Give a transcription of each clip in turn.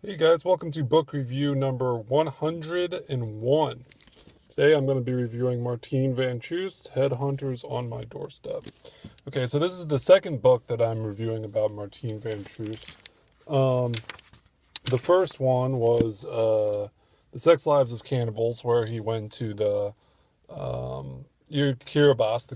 Hey guys, welcome to book review number 101. Today I'm going to be reviewing Maarten van Troost, Headhunters on My Doorstep. Okay, so this is the second book that I'm reviewing about Maarten van Troost. Um, the first one was The Sex Lives of Cannibals, where he went to the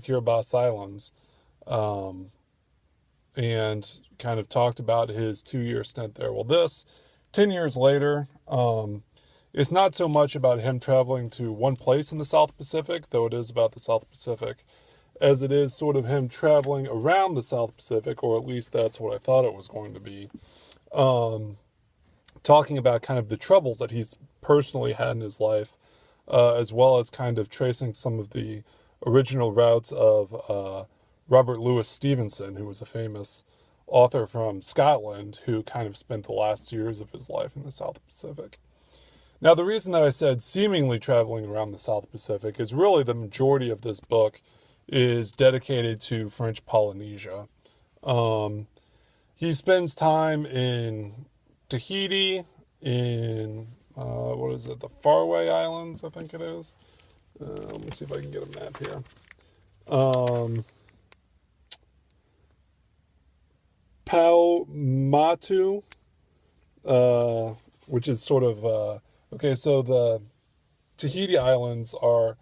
Kiribati Islands, um, and kind of talked about his 2 year stint there. Well, this 10 years later, it's not so much about him traveling to one place in the South Pacific, though it is about the South Pacific, as it is sort of him traveling around the South Pacific, or at least that's what I thought it was going to be. Um, Talking about kind of the troubles that he's personally had in his life, as well as kind of tracing some of the original routes of Robert Louis Stevenson, who was a famous author from Scotland who kind of spent the last years of his life in the South Pacific. Now, the reason that I said seemingly traveling around the South Pacific is really the majority of this book is dedicated to French Polynesia. Um, he spends time in Tahiti, in what is it, the Faroe Islands, I think it is. Let me see if I can get a map here. Um, Paumotu, which is sort of okay. So the Tahiti Islands are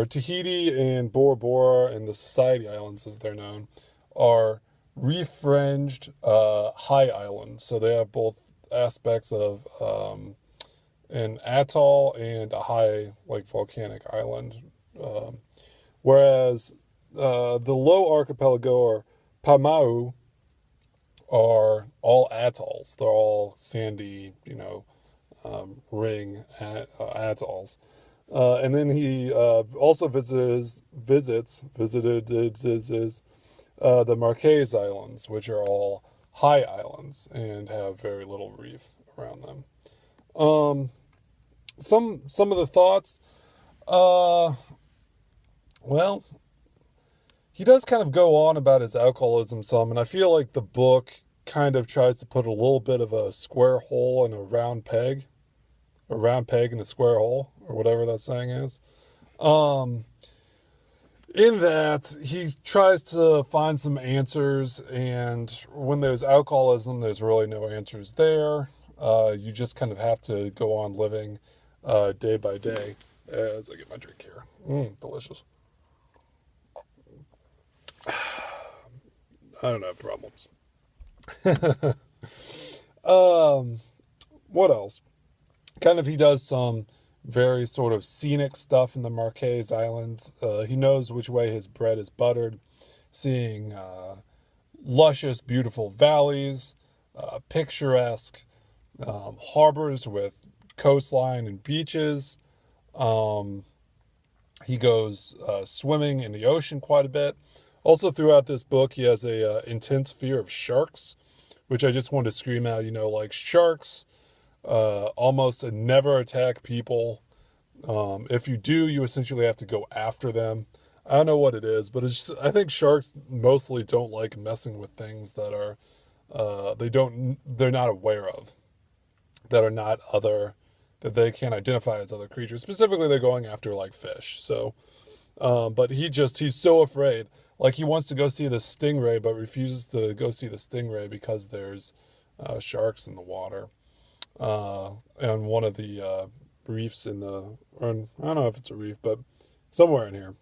Tahiti and Bora Bora, and the Society Islands, as they're known, are reef-fringed high islands. So they have both aspects of an atoll and a high, like, volcanic island. Um, Whereas the low archipelago, or Pamau, are all atolls. They're all sandy, ring atolls. And then he also visited the Marquesas Islands, which are all high islands and have very little reef around them. Um, some of the thoughts. Uh, well, he does kind of go on about his alcoholism some, and I feel like the book kind of tries to put a little bit of a square hole in a round peg in a square hole, or whatever that saying is. Um, in that he tries to find some answers, and when there's alcoholism, there's really no answers there. You just kind of have to go on living day by day. As I get my drink here. Delicious. I don't have problems. um, what else? Kind of, he does some very sort of scenic stuff in the Marquesas Islands. He knows which way his bread is buttered, seeing luscious, beautiful valleys, picturesque harbors with coastline and beaches. Um, he goes swimming in the ocean quite a bit. Also, throughout this book, he has a intense fear of sharks, which I just wanted to scream out. Like, sharks almost never attack people. If you do, you essentially have to go after them. I don't know what it is, but I think sharks mostly don't like messing with things that are they're not aware of, that are not other, that they can't identify as other creatures. Specifically, they're going after, like, fish. So, but he's so afraid. Like, he wants to go see the stingray, but refuses to go see the stingray because there's sharks in the water. And one of the reefs or I don't know if it's a reef, but somewhere in here.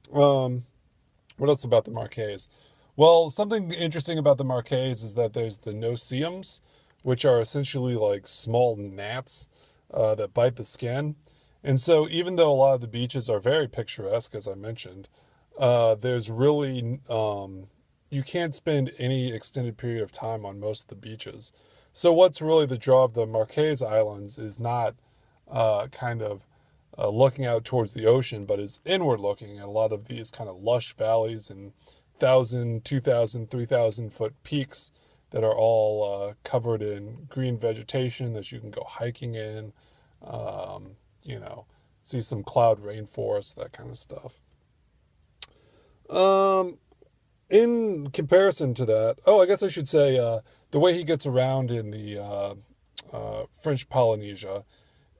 What else about the Marquesas? Well, something interesting about the Marquesas is that there's the no-see-ums, which are essentially like small gnats that bite the skin. And so, even though a lot of the beaches are very picturesque, as I mentioned, there's really, you can't spend any extended period of time on most of the beaches. So what's really the draw of the Marquesas Islands is not kind of looking out towards the ocean, but is inward looking at a lot of these kind of lush valleys and 1,000, 2,000, 3,000 foot peaks that are all covered in green vegetation that you can go hiking in, you know, see some cloud rainforest, that kind of stuff. Um, in comparison to that, I guess I should say the way he gets around in the French Polynesia,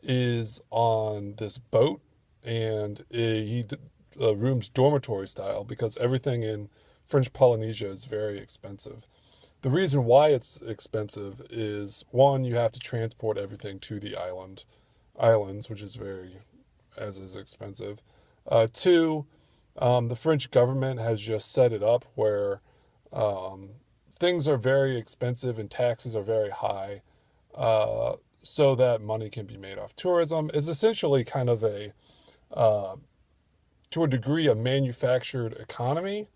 is on this boat, and he rooms dormitory style because everything in French Polynesia is very expensive. The reason why it's expensive is, one, you have to transport everything to the islands, which is as is expensive. Two, the French government has just set it up where things are very expensive and taxes are very high, so that money can be made off tourism. It's essentially kind of to a degree, a manufactured economy,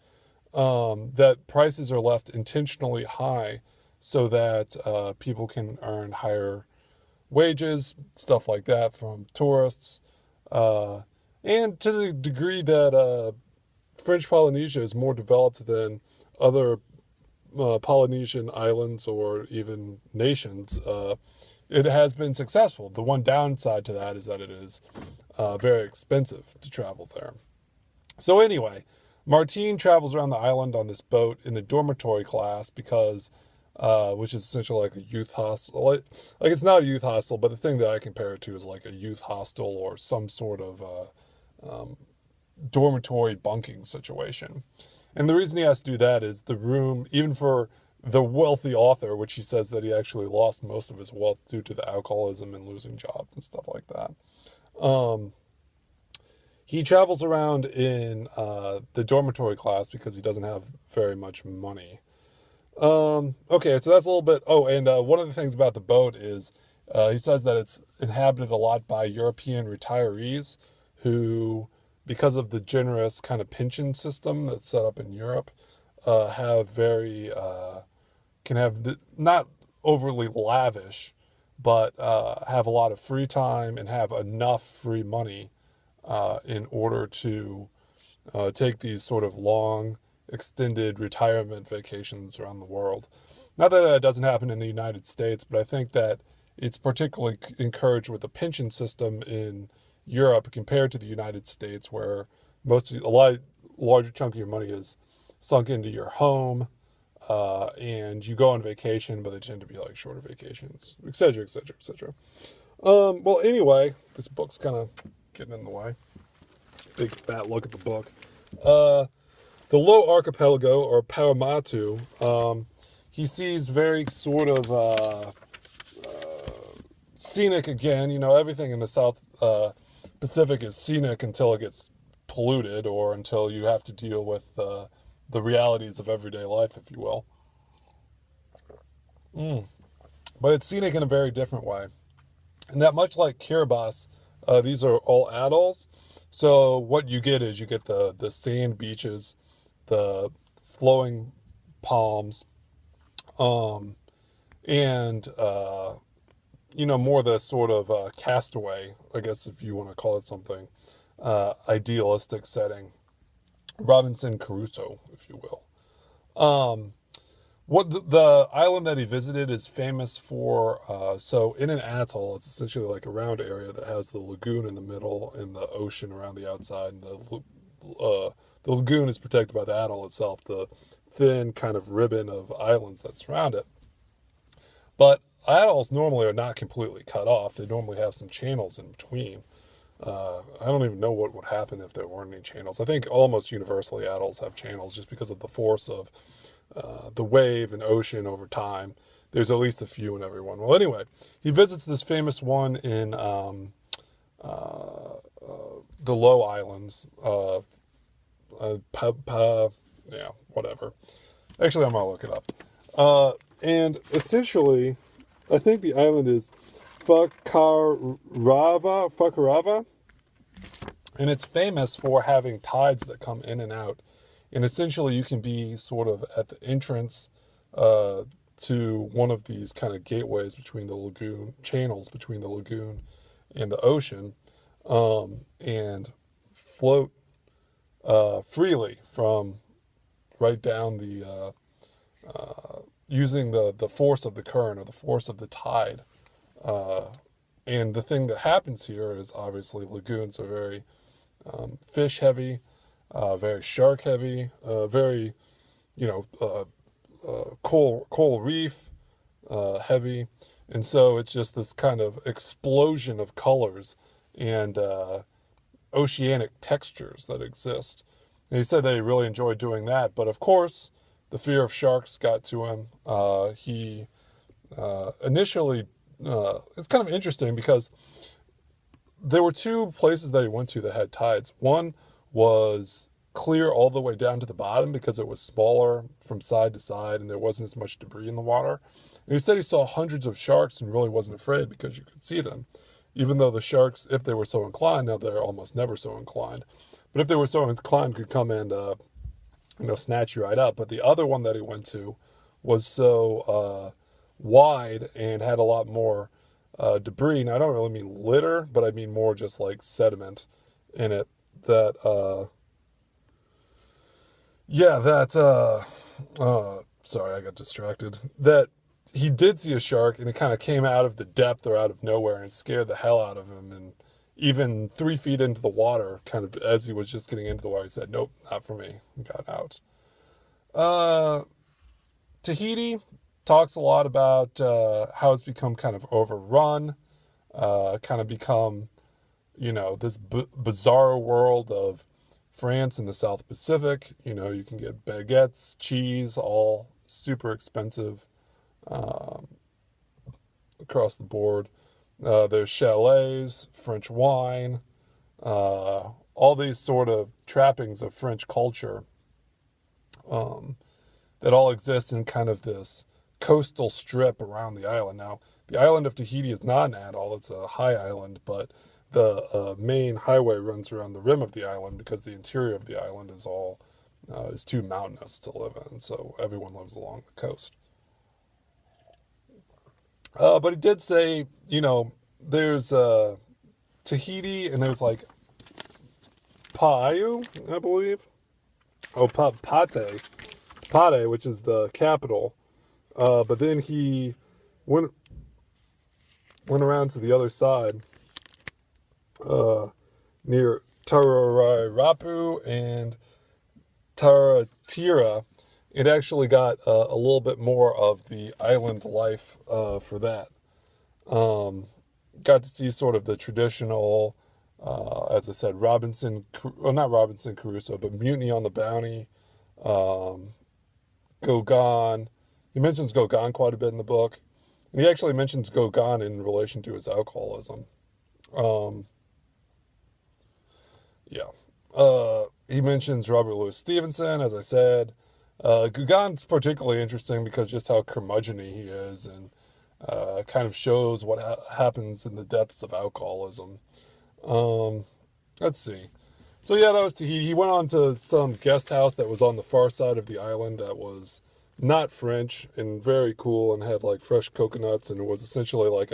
that prices are left intentionally high so that people can earn higher wages, stuff like that from tourists. And to the degree that French Polynesia is more developed than other Polynesian islands or even nations, it has been successful. The one downside to that is that it is very expensive to travel there. So anyway, Maarten travels around the island on this boat in the dormitory class because, which is essentially like a youth hostel. Like it's not a youth hostel, but the thing that I compare it to is like a youth hostel or some sort of dormitory bunking situation. And the reason he has to do that is the room, even for the wealthy author, which he says that he actually lost most of his wealth due to the alcoholism and losing jobs and stuff like that. He travels around in the dormitory class because he doesn't have very much money. Okay, so that's a little bit. Oh, and one of the things about the boat is he says that it's inhabited a lot by European retirees who, because of the generous kind of pension system that's set up in Europe, have can have not overly lavish, but have a lot of free time and have enough free money in order to take these sort of long, extended retirement vacations around the world. Not that that doesn't happen in the United States, but I think that it's particularly encouraged with the pension system in Europe compared to the United States, where larger chunk of your money is sunk into your home, and you go on vacation, but they tend to be like shorter vacations, et cetera, et cetera, et cetera. Well, anyway, this book's kind of getting in the way. Big fat look at the book. The Low Archipelago, or Paramatu, he sees very sort of scenic again. You know, everything in the South Pacific is scenic until it gets polluted or until you have to deal with the realities of everyday life, if you will. But it's scenic in a very different way. And that much like Kiribati, these are all atolls. So what you get is you get the sand beaches, the flowing palms, and more the sort of castaway, I guess if you want to call it something, idealistic setting. Robinson Crusoe, if you will. What the island that he visited is famous for, so in an atoll, it's essentially like a round area that has the lagoon in the middle and the ocean around the outside. And the lagoon is protected by the atoll itself, the thin kind of ribbon of islands that surround it. But atolls normally are not completely cut off. They normally have some channels in between. I don't even know what would happen if there weren't any channels. I think almost universally atolls have channels just because of the force of the wave and ocean over time. There's at least a few in every one. Well, anyway, he visits this famous one in the Low Islands. Whatever. Actually, I'm going to look it up. And essentially, I think the island is Fakarava, and it's famous for having tides that come in and out. And essentially, you can be sort of at the entrance to one of these kind of gateways between the lagoon, channels between the lagoon and the ocean, and float freely from right down the, using the force of the current or the force of the tide. And the thing that happens here is obviously lagoons are very fish heavy, very shark heavy, very, coral reef heavy. And so it's just this kind of explosion of colors and oceanic textures that exist. And he said that he really enjoyed doing that, but of course, the fear of sharks got to him. He initially, it's kind of interesting because there were two places that he went to that had tides. One was clear all the way down to the bottom because it was smaller from side to side and there wasn't as much debris in the water. And he said he saw hundreds of sharks and really wasn't afraid because you could see them. Even though the sharks, if they were so inclined, now they're almost never so inclined, but if they were so inclined, could come and snatch you right up. But the other one that he went to was so wide and had a lot more debris. Now, I don't really mean litter, but I mean more just like sediment in it. Sorry, I got distracted. That he did see a shark and it kind of came out of the depth or out of nowhere and scared the hell out of him. And even 3 feet into the water, kind of as he was just getting into the water, he said, "Nope, not for me," and got out. Tahiti talks a lot about how it's become kind of overrun, kind of become, this bizarre world of France and the South Pacific. You can get baguettes, cheese, all super expensive across the board. There's chalets, French wine, all these sort of trappings of French culture that all exist in kind of this coastal strip around the island. Now, the island of Tahiti is not an atoll, it's a high island, but the main highway runs around the rim of the island because the interior of the island is too mountainous to live in, so everyone lives along the coast. But he did say, there's Tahiti and there's like Paʻaʻu, I believe. Oh, Pate, which is the capital. But then he went around to the other side, near Tararapu and Taratira. It actually got a little bit more of the island life for that. Got to see sort of the traditional, as I said, not Robinson Crusoe, but Mutiny on the Bounty, Gauguin. He mentions Gauguin quite a bit in the book. And he actually mentions Gauguin in relation to his alcoholism. He mentions Robert Louis Stevenson, as I said. Gauguin's particularly interesting because just how curmudgeon-y he is and kind of shows what happens in the depths of alcoholism. Let's see. So yeah, that was Tahiti. He went on to some guest house that was on the far side of the island that was not French and very cool and had like fresh coconuts, and it was essentially like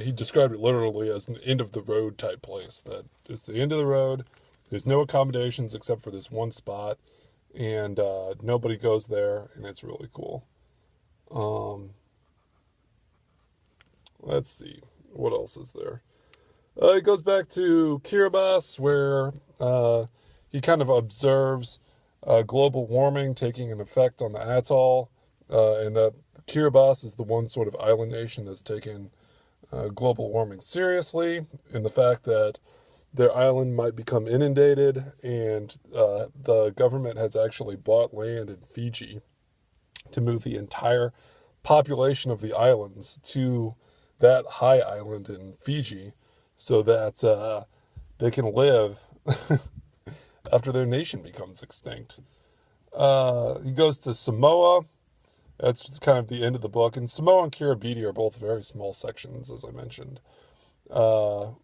he described it literally as an end of the road type place. That it's the end of the road. There's no accommodations except for this one spot, and nobody goes there, and it's really cool. Let's see. What else is there? It goes back to Kiribati, where he kind of observes global warming taking an effect on the atoll, and that Kiribati is the one sort of island nation that's taken global warming seriously, and the fact that their island might become inundated, and the government has actually bought land in Fiji to move the entire population of the islands to that high island in Fiji so that they can live after their nation becomes extinct. He goes to Samoa. That's just kind of the end of the book. And Samoa and Kiribati are both very small sections, as I mentioned. What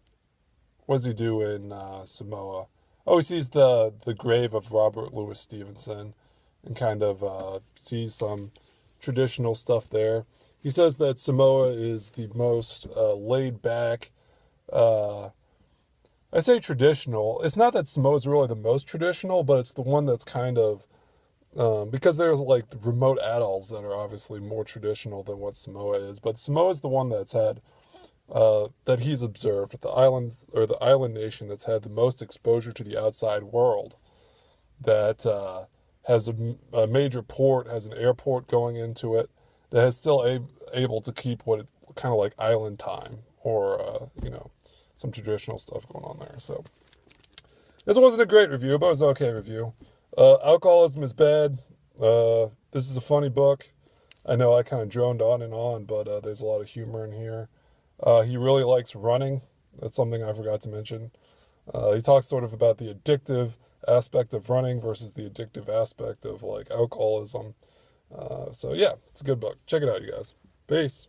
does he do in Samoa? Oh, he sees the grave of Robert Louis Stevenson and kind of sees some traditional stuff there. He says that Samoa is the most laid back. I say traditional. It's not that Samoa is really the most traditional, but it's the one that's kind of because there's like the remote atolls that are obviously more traditional than what Samoa is. But Samoa is the one that's had that he's observed the island or the island nation that's had the most exposure to the outside world. That has a major port, has an airport going into it, that is still able to keep what it kind of like island time or, some traditional stuff going on there. So this wasn't a great review, but it was an okay review. Alcoholism is bad. This is a funny book. I know I kind of droned on and on, but there's a lot of humor in here. He really likes running. That's something I forgot to mention. He talks sort of about the addictive aspect of running versus the addictive aspect of like alcoholism. So yeah, it's a good book. Check it out, you guys. Peace.